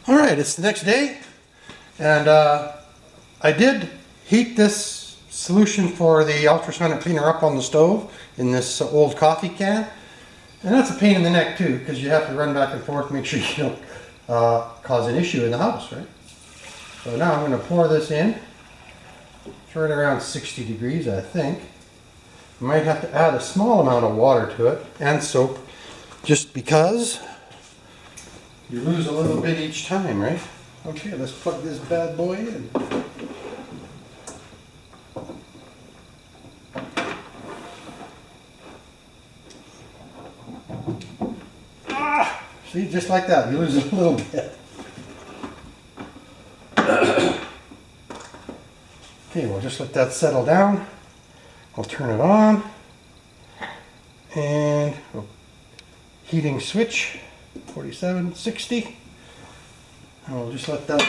Alright, it's the next day, and I did heat this solution for the ultrasonic cleaner up on the stove in this old coffee can. And that's a pain in the neck too, because you have to run back and forth, make sure you don't cause an issue in the house, right? So now I'm going to pour this in. It's right around 60 degrees, I think. I might have to add a small amount of water to it and soap, just because you lose a little bit each time, right? Okay, let's plug this bad boy in. Ah! See, just like that, you lose a little bit. Okay, we'll just let that settle down. I'll turn it on. And heating switch. 47, 60. And we'll just let that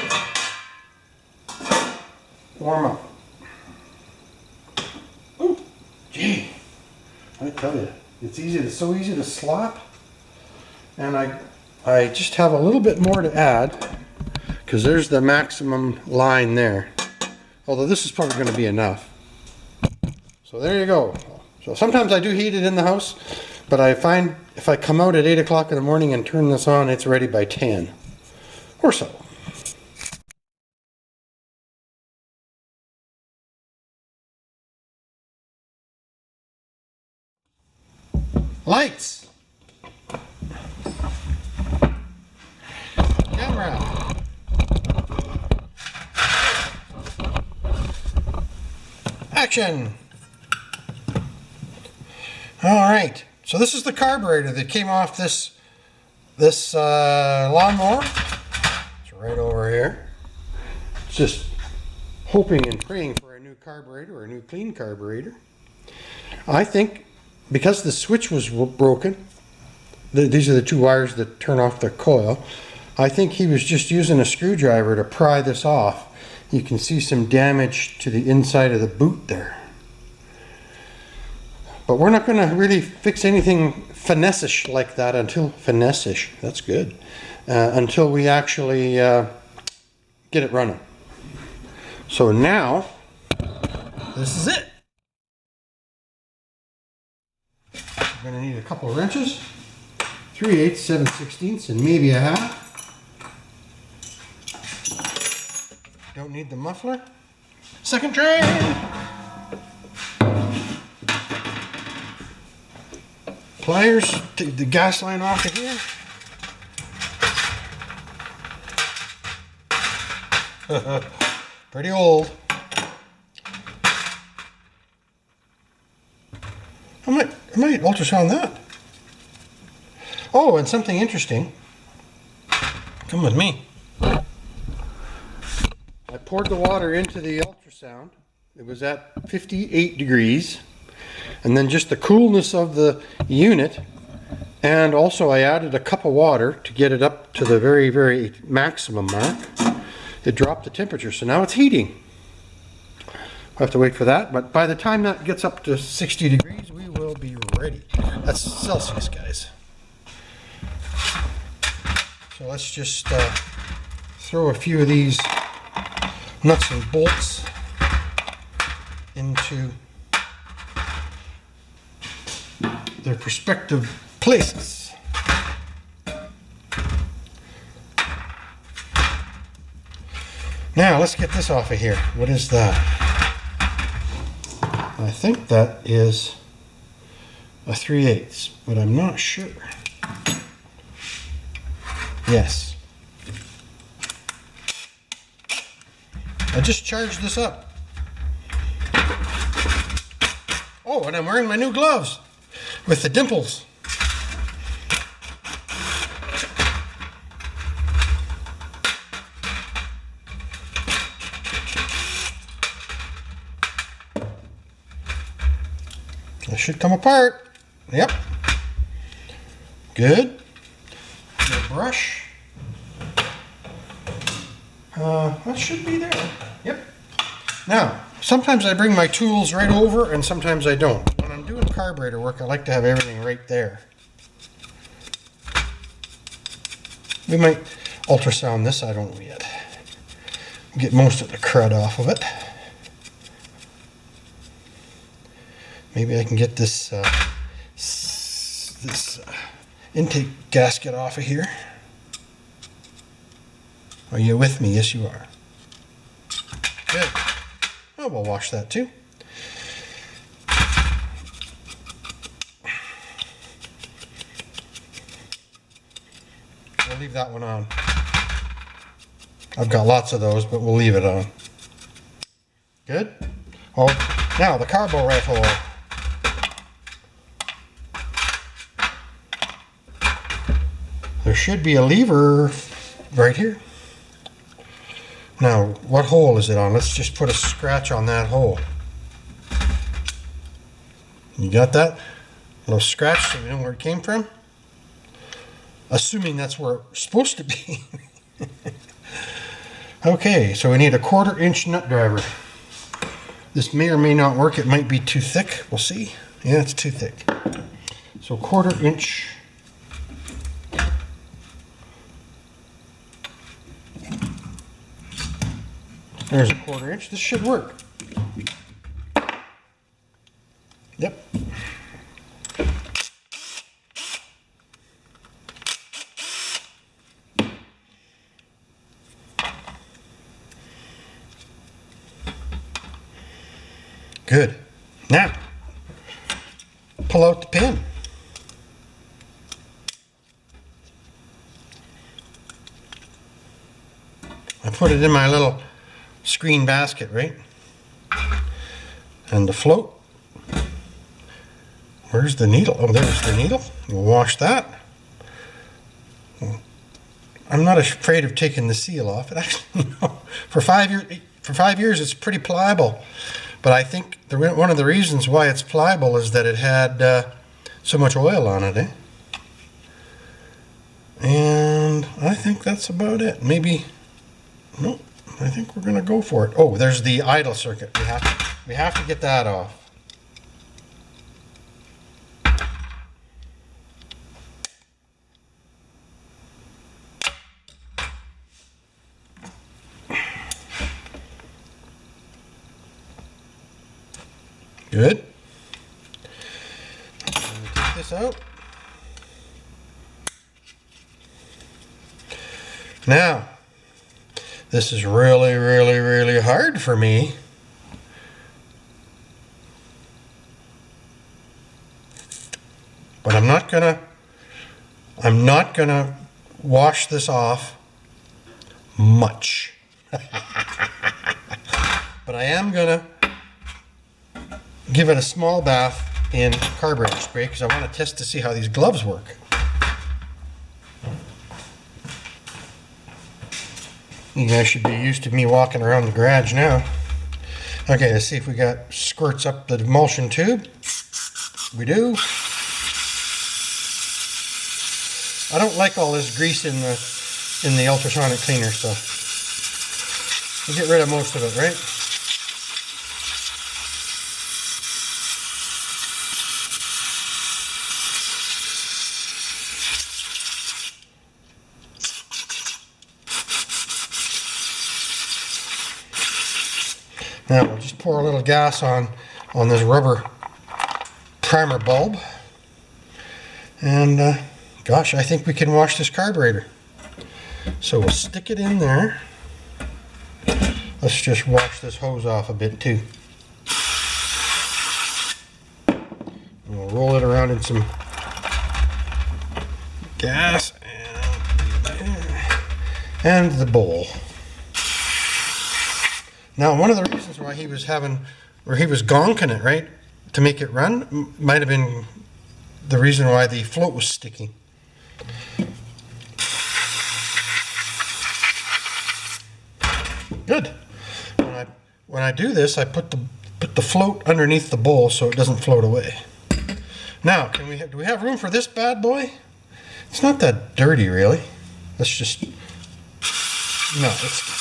warm up. Oh, gee, I tell you, it's so easy to slap. And I just have a little bit more to add, because there's the maximum line there. Although this is probably going to be enough. So there you go. So sometimes I do heat it in the house, but I find if I come out at 8 o'clock in the morning and turn this on, it's ready by 10 or so. Lights. Camera. Action. All right. So this is the carburetor that came off this lawnmower. It's right over here. It's just hoping and praying for a new carburetor or a new clean carburetor. I think because the switch was broken, these are the two wires that turn off the coil. I think he was just using a screwdriver to pry this off. You can see some damage to the inside of the boot there. But we're not going to really fix anything finesse-ish like that until finesse-ish. That's good. Until we actually get it running. So now, this is it. We're going to need a couple of wrenches, 3/8, 7/16, and maybe a half. Don't need the muffler. Second train. Pliers, take the gas line off of here. Pretty old. I might ultrasound that. Oh, and something interesting. Come with me. I poured the water into the ultrasound. It was at 58 degrees. And then just the coolness of the unit, and also I added a cup of water to get it up to the very, very maximum mark. It dropped the temperature, so now it's heating. We'll have to wait for that, but by the time that gets up to 60 degrees, we will be ready. That's Celsius, guys. So let's just throw a few of these nuts and bolts into their respective places. Now let's get this off of here. What is that? I think that is a 3/8, but I'm not sure. Yes. I just charged this up. Oh, and I'm wearing my new gloves with the dimples. This should come apart. Yep. Good. The brush. That should be there. Yep. Now, sometimes I bring my tools right over and sometimes I don't. When I'm doing carburetor work, I like to have everything right there. We might ultrasound this, I don't know yet. Get most of the crud off of it. Maybe I can get this intake gasket off of here. Are you with me? Yes, you are. Good. Oh, we'll wash that too. We'll leave that one on. I've got lots of those, but we'll leave it on. Good. Oh, now the carburetor. There should be a lever right here. Now, what hole is it on? Let's just put a scratch on that hole. You got that? A little scratch so we know where it came from? Assuming that's where it's supposed to be. Okay, so we need a 1/4 inch nut driver. This may or may not work. It might be too thick. We'll see. Yeah, it's too thick. So 1/4 inch. There's a 1/4 inch. This should work. Yep. Good. Now, pull out the pin. I put it in my little screen basket, right? And the float. Where's the needle? Oh, there's the needle. We'll wash that. I'm not afraid of taking the seal off. It actually, for 5 years, it's pretty pliable. But I think one of the reasons why it's pliable is that it had so much oil on it, eh? And I think that's about it. Maybe, no, I think we're gonna go for it. Oh, there's the idle circuit. We have to get that off. Good. Let me take this out. Now, this is really, really, really hard for me. But I'm not gonna wash this off much. But I am gonna give it a small bath in carburetor spray because I want to test to see how these gloves work. You guys should be used to me walking around the garage now. Okay, let's see if we got squirts up the emulsion tube. We do. I don't like all this grease in the ultrasonic cleaner, so we'll get rid of most of it, right? Now we'll just pour a little gas on this rubber primer bulb, and gosh, I think we can wash this carburetor. So we'll stick it in there. Let's just wash this hose off a bit too. And we'll roll it around in some gas and the bowl. Now, one of the reasons why he was gonking it, right, to make it run, might have been the reason why the float was sticking. Good. When I do this, I put the float underneath the bowl so it doesn't float away. Now, do we have room for this bad boy? It's not that dirty, really. Let's just, no, it's.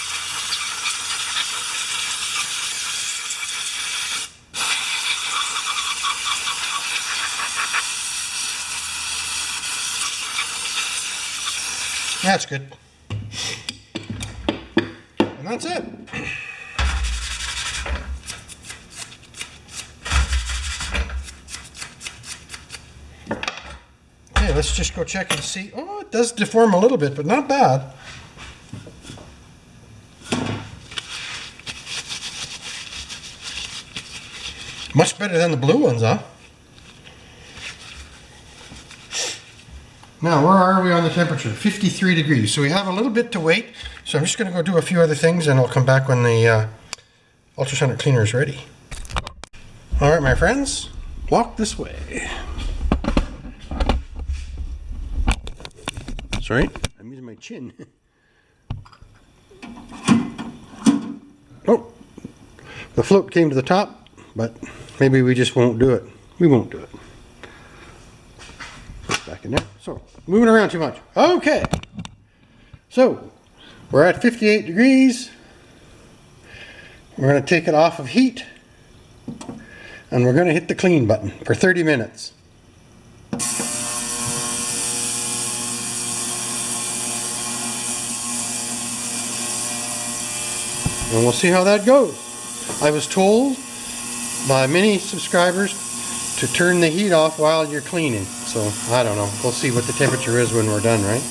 That's good. that's it. Okay, let's just go check and see. Oh, it does deform a little bit, but not bad. Much better than the blue ones, huh? Now, where are we on the temperature? 53 degrees. So we have a little bit to wait. So I'm just going to go do a few other things and I'll come back when the ultrasonic cleaner is ready. All right, my friends, walk this way. Sorry, I'm using my chin. Oh, the float came to the top, but maybe we just won't do it. We won't do it. Put it back in there. So, moving around too much. Okay. So, we're at 58 degrees. We're going to take it off of heat. And we're going to hit the clean button for 30 minutes. And we'll see how that goes. I was told by many subscribers to turn the heat off while you're cleaning. So, I don't know. We'll see what the temperature is when we're done, right?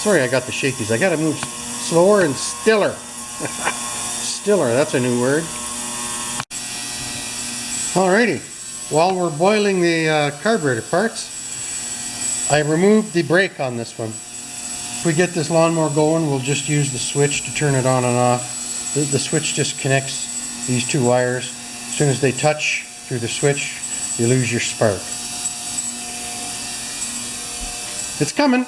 Sorry I got the shakies. I gotta move slower and stiller. Stiller, that's a new word. Alrighty. While we're boiling the carburetor parts, I removed the brake on this one. If we get this lawnmower going, we'll just use the switch to turn it on and off. The switch just connects these two wires. As soon as they touch through the switch, you lose your spark. It's coming.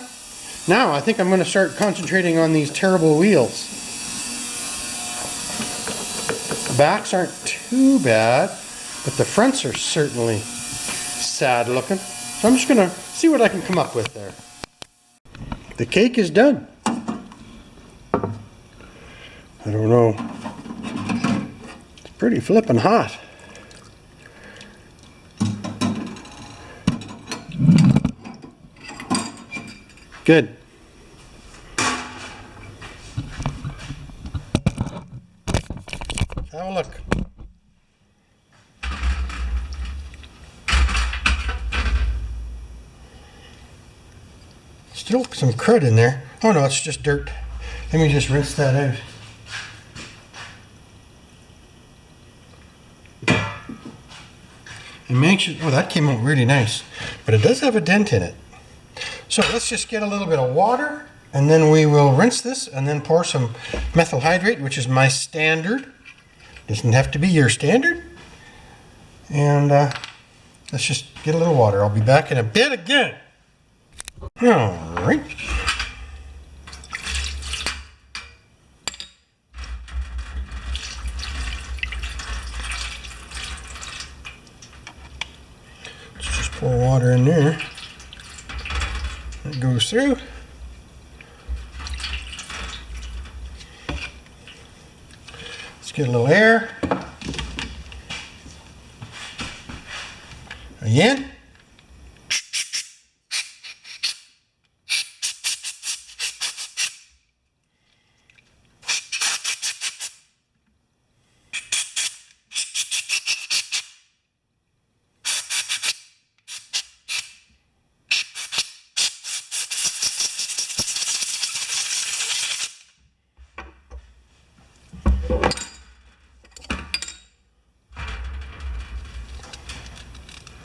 Now I think I'm going to start concentrating on these terrible wheels. The backs aren't too bad, but the fronts are certainly sad looking. So I'm just going to see what I can come up with there. The cake is done. I don't know. It's pretty flippin' hot. Good. Have a look. Still some crud in there. Oh no, it's just dirt. Let me just rinse that out. And make sure, oh, that came out really nice. But it does have a dent in it. So let's just get a little bit of water and then we will rinse this and then pour some methyl hydrate, which is my standard. Doesn't have to be your standard. And let's just get a little water. I'll be back in a bit again. Alright. Let's just pour water in there. It goes through. Let's get a little air. Again.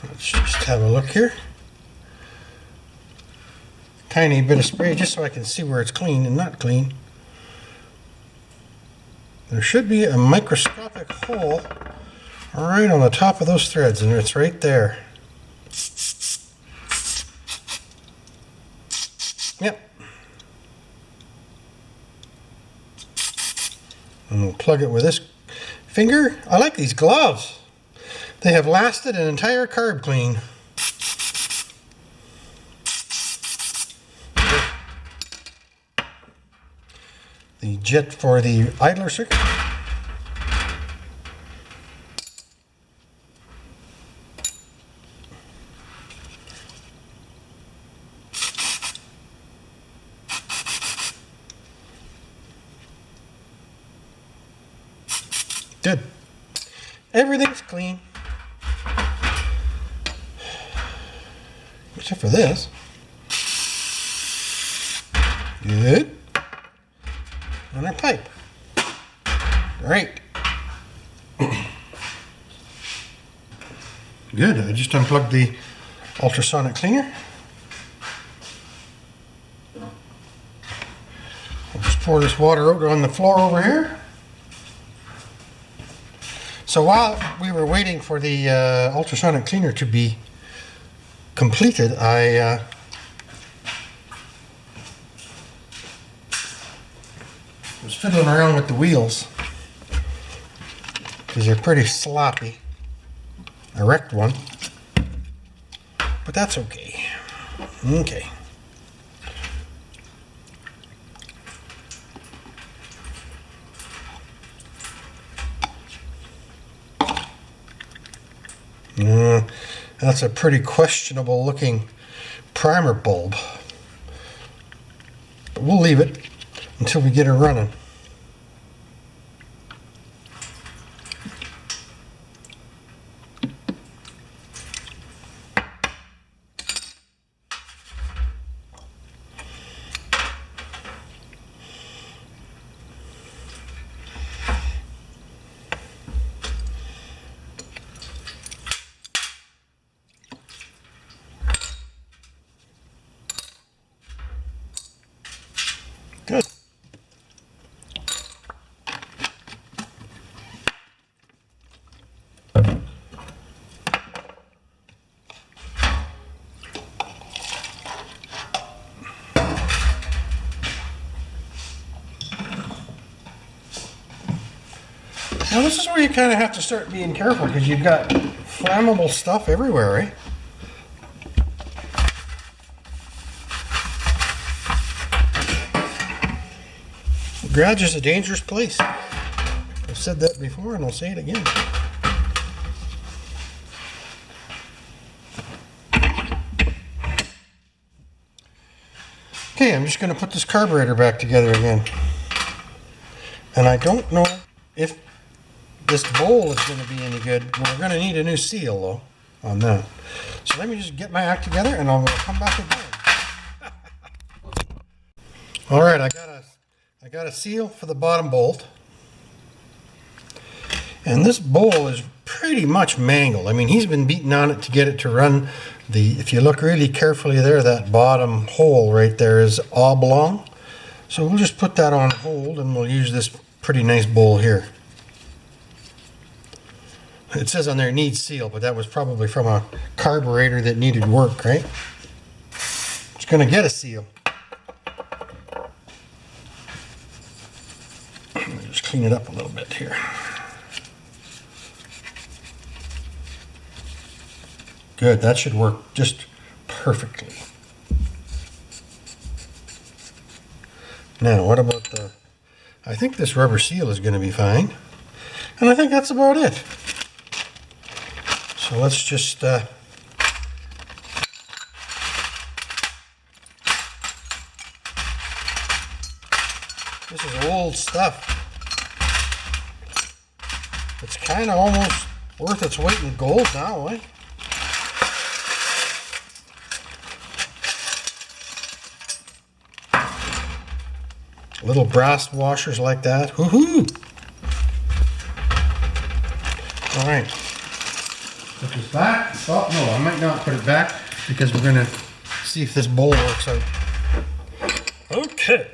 Let's just have a look here. Tiny bit of spray just so I can see where it's clean and not clean. There should be a microscopic hole right on the top of those threads, and it's right there. Yep. And we'll plug it with this finger. I like these gloves. They have lasted an entire carb clean. The jet for the idler circuit. Good. Everything's clean. Except for this. Good. And our pipe. Great. Good. I just unplugged the ultrasonic cleaner. I'll just pour this water out on the floor over here. So while we were waiting for the ultrasonic cleaner to be completed, I was fiddling around with the wheels because they're pretty sloppy. I wrecked one, but that's okay. Okay. That's a pretty questionable looking primer bulb, but we'll leave it until we get her running. Good. Now this is where you kind of have to start being careful because you've got flammable stuff everywhere, right? The garage is a dangerous place. I've said that before and I'll say it again. Okay, I'm just going to put this carburetor back together again. And I don't know if this bowl is going to be any good. We're going to need a new seal though on that. So let me just get my act together and I'll come back again. All right, I got a seal for the bottom bolt. And this bowl is pretty much mangled. I mean, he's been beating on it to get it to run. If you look really carefully there, that bottom hole right there is oblong. So we'll just put that on hold and we'll use this pretty nice bowl here. It says on there needs seal, but that was probably from a carburetor that needed work, right? It's going to get a seal. Let me just clean it up a little bit here. Good, that should work just perfectly. Now, what about I think this rubber seal is going to be fine. And I think that's about it. So let's just this is old stuff. It's kind of almost worth its weight in gold now, eh? Little brass washers like that. Woohoo! All right. Put this back. Oh, no, I might not put it back because we're going to see if this bowl works out. Okay.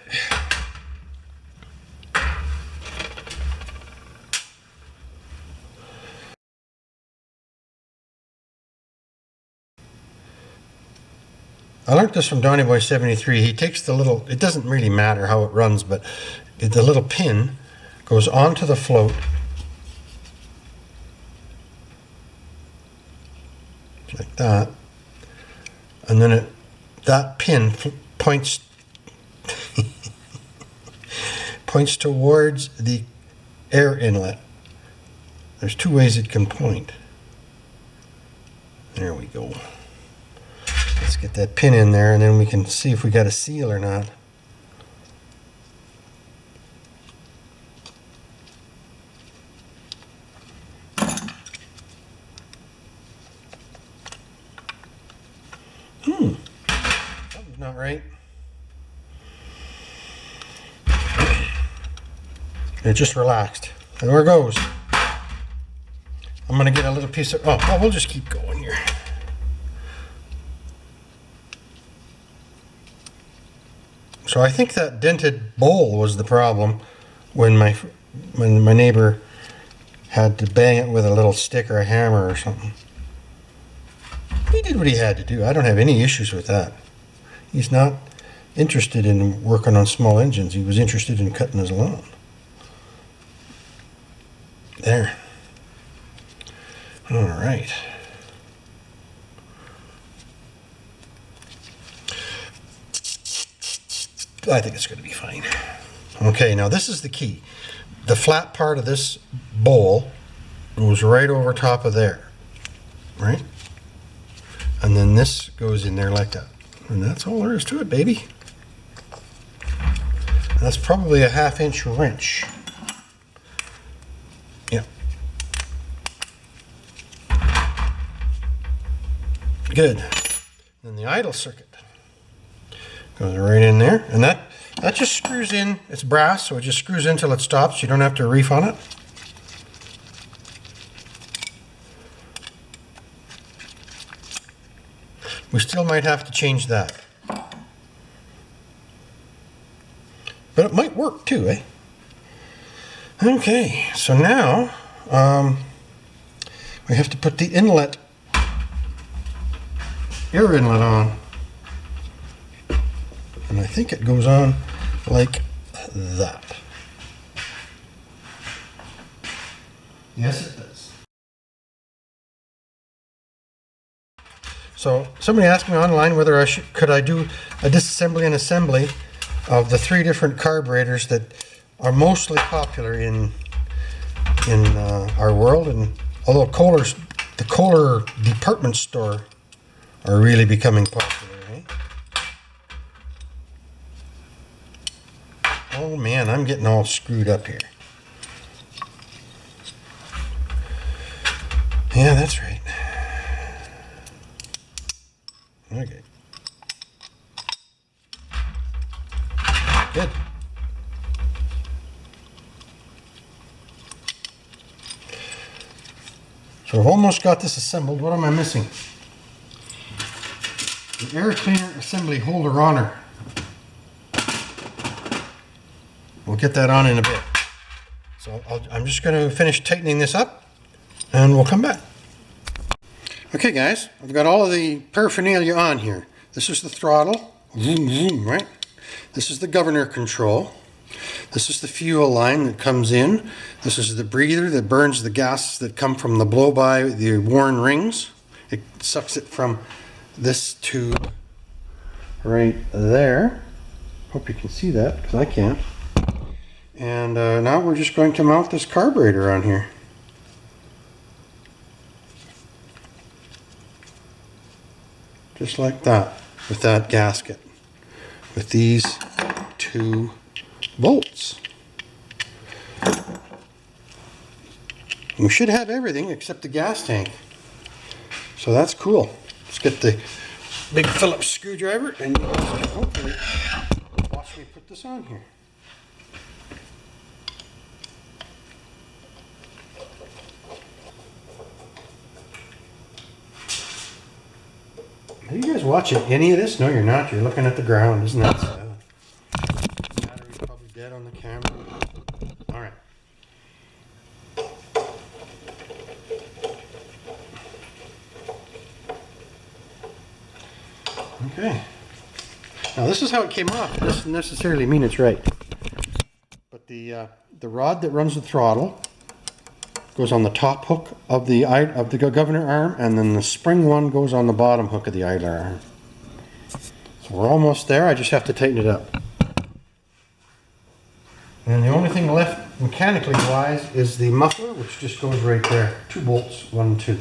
I learned this from Donny Boy 73. He takes the little, it doesn't really matter how it runs, but the little pin goes onto the float. Like that. And then that pin points points towards the air inlet. There's two ways it can point. There we go. Let's get that pin in there and then we can see if we got a seal or not. Something's not right. It just relaxed. There it goes. I'm gonna get a little piece of, oh, we'll just keep going here. So I think that dented bowl was the problem when my neighbor had to bang it with a little stick or a hammer or something. He did what he had to do. I don't have any issues with that. He's not interested in working on small engines. He was interested in cutting his lawn. There. All right. I think it's going to be fine. Okay, now this is the key. The flat part of this bowl goes right over top of there, right? And then this goes in there like that. And that's all there is to it, baby. That's probably a 1/2 inch wrench. Yeah. Good. Then the idle circuit goes right in there, and that just screws in. It's brass, so it just screws in till it stops. You don't have to reef on it. We still might have to change that, but it might work too, eh? Okay, so now we have to put the inlet, air inlet on. And I think it goes on like that. Yes, it does. So somebody asked me online whether could I do a disassembly and assembly of the 3 different carburetors that are mostly popular in our world. And although the Kohler department store are really becoming popular, eh? Oh man, I'm getting all screwed up here. Yeah, that's right. Okay. Good. So I've almost got this assembled. What am I missing? The air cleaner assembly holder on. We'll get that on in a bit. So I'm just going to finish tightening this up and we'll come back. Okay guys, I've got all of the paraphernalia on here. This is the throttle, vroom, vroom, right? This is the governor control. This is the fuel line that comes in. This is the breather that burns the gases that come from the blow-by, the worn rings. It sucks it from this tube right there. Hope you can see that, because I can't. And now we're just going to mount this carburetor on here. Just like that, with that gasket, with these 2 bolts. We should have everything except the gas tank. So that's cool. Let's get the big Phillips screwdriver and hopefully watch me put this on here. Are you guys watching any of this? No, you're not. You're looking at the ground. Isn't that sad? Battery's probably dead on the camera. All right. Okay. Now this is how it came off. It doesn't necessarily mean it's right. But the rod that runs the throttle goes on the top hook of the governor arm, and then the spring one goes on the bottom hook of the idler arm. So we're almost there. I just have to tighten it up. And the only thing left mechanically wise is the muffler, which just goes right there. 2 bolts, 1 and 2.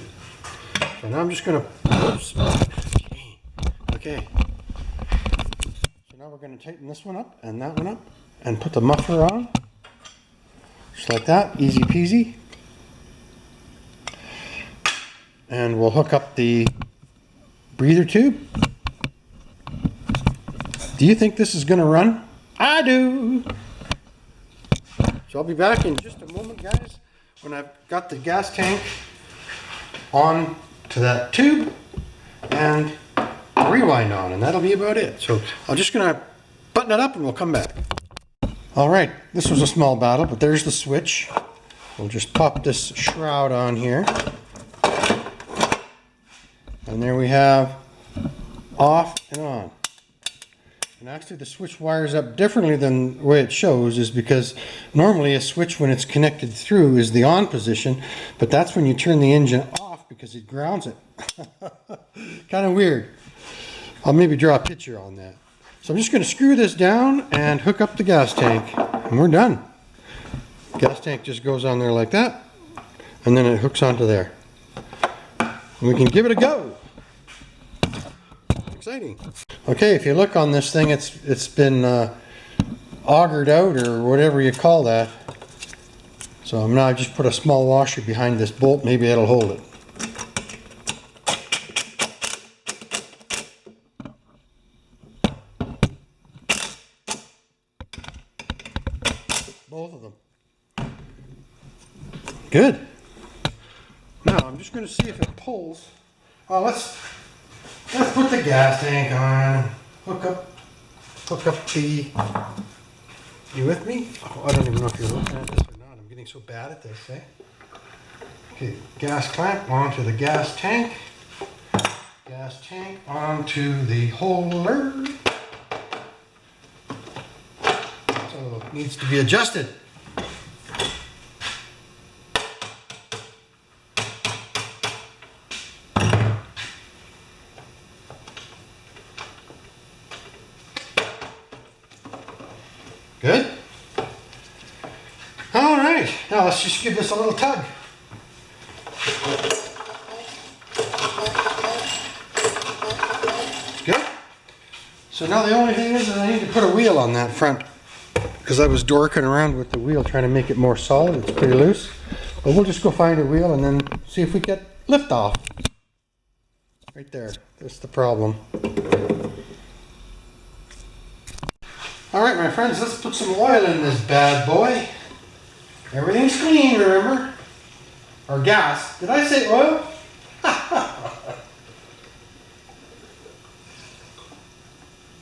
So now I'm just going to, oops. Okay. So now we're going to tighten this one up and that one up and put the muffler on. Just like that, easy peasy. And we'll hook up the breather tube Do you think this is going to run? I do. So I'll be back in just a moment, guys, when I've got the gas tank on to that tube and rewind on, and that'll be about it. So I'm just going to button it up and we'll come back. All right, this was a small battle, but there's the switch. We'll just pop this shroud on here. And there we have off and on. And actually the switch wires up differently than the way it shows, is because normally a switch, when it's connected through, is the on position, but that's when you turn the engine off because it grounds it. Kind of weird. I'll maybe draw a picture on that. So I'm just going to screw this down and hook up the gas tank, and we're done. Gas tank just goes on there like that, and then it hooks onto there. And we can give it a go. Exciting. Okay, if you look on this thing, it's been augered out, or whatever you call that. So I'm now, I just put a small washer behind this bolt. Maybe it'll hold it. Both of them. Good. Now I'm just going to see if it pulls. Oh, let's put the gas tank on. Hook up the. You with me? Oh, I don't even know if you're looking at this or not. I'm getting so bad at this, eh? Okay, gas clamp onto the gas tank. Gas tank onto the holder. So it needs to be adjusted. Good. All right, now let's just give this a little tug. Good. So now the only thing is that I need to put a wheel on that front, because I was dorking around with the wheel trying to make it more solid. It's pretty loose. But we'll just go find a wheel and then see if we get lift off. Right there. That's the problem. All right, my friends, let's put some oil in this bad boy. Everything's clean, remember? Or gas. Did I say oil?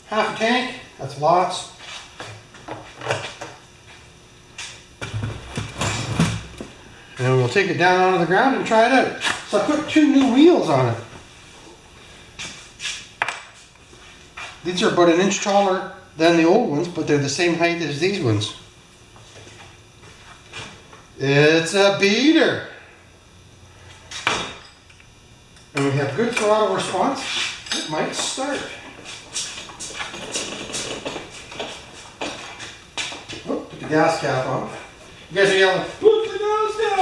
Half a tank. That's lots. And we'll take it down onto the ground and try it out. So I put 2 new wheels on it. These are about 1 inch taller than the old ones, but they're the same height as these ones. It's a beater. And we have good throttle response. It might start. Oh, put the gas cap on. You guys are yelling, put the gas cap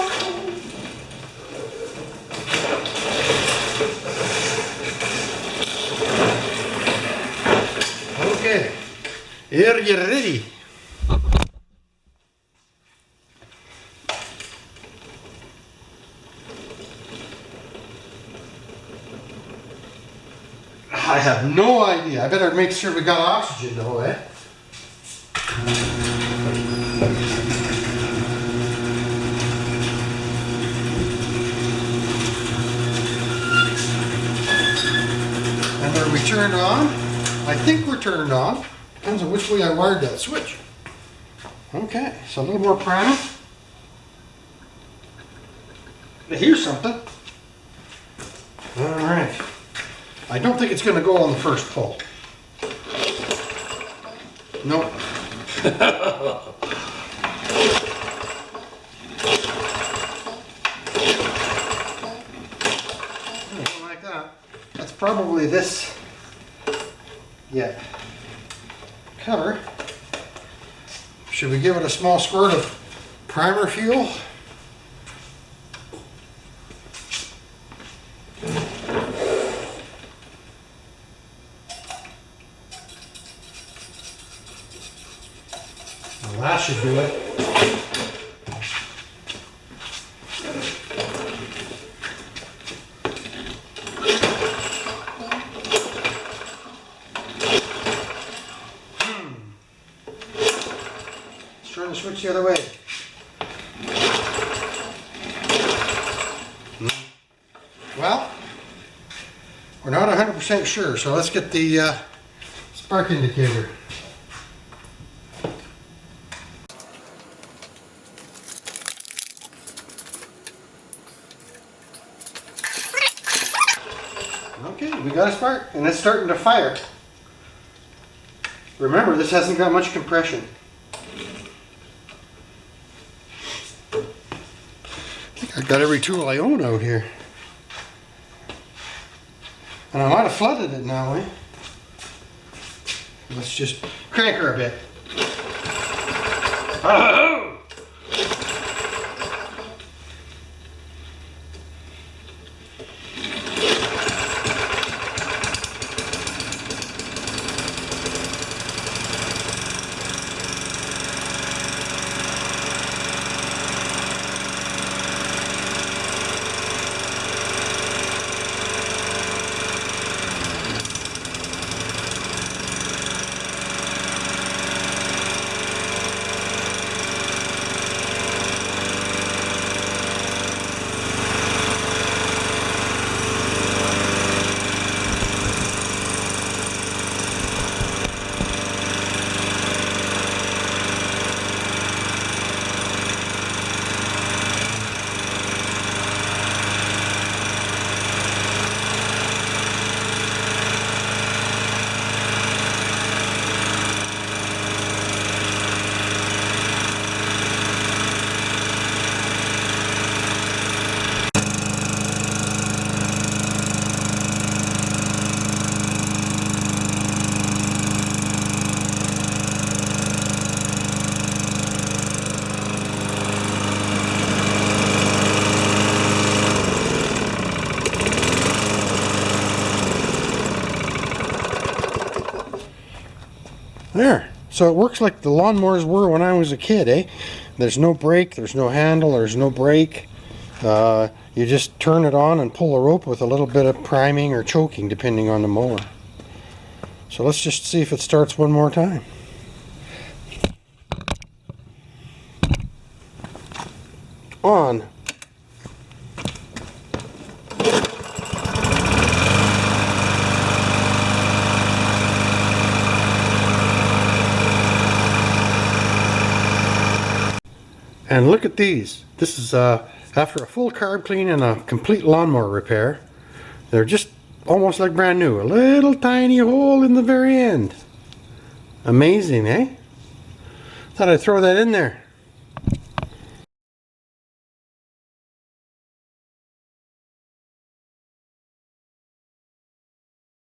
on. Okay. Are you ready? I have no idea. I better make sure we got oxygen though, eh? And are we turned on? I think we're turned on. Depends on which way I wired that switch. Okay, so a little more primer. I hear something. All right. I don't think it's going to go on the first pull. Nope. Something like that. That's probably this. Yeah. Cover. Should we give it a small squirt of primer fuel? Well, that should do it. the other way. Well, we're not 100% sure, so let's get the spark indicator. Okay, we got a spark, and it's starting to fire. Remember, this hasn't got much compression. I think I've got every tool I own out here. And I might have flooded it now, eh? Let's just crank her a bit. Oh! There. So it works like the lawnmowers were when I was a kid, eh? There's no brake, there's no handle, there's no brake. You just turn it on and pull the rope with a little bit of priming or choking depending on the mower. So let's just see if it starts one more time. On. And look at these. This is after a full carb clean and a complete lawnmower repair. They're just almost like brand new. A little tiny hole in the very end. Amazing, eh? Thought I'd throw that in there.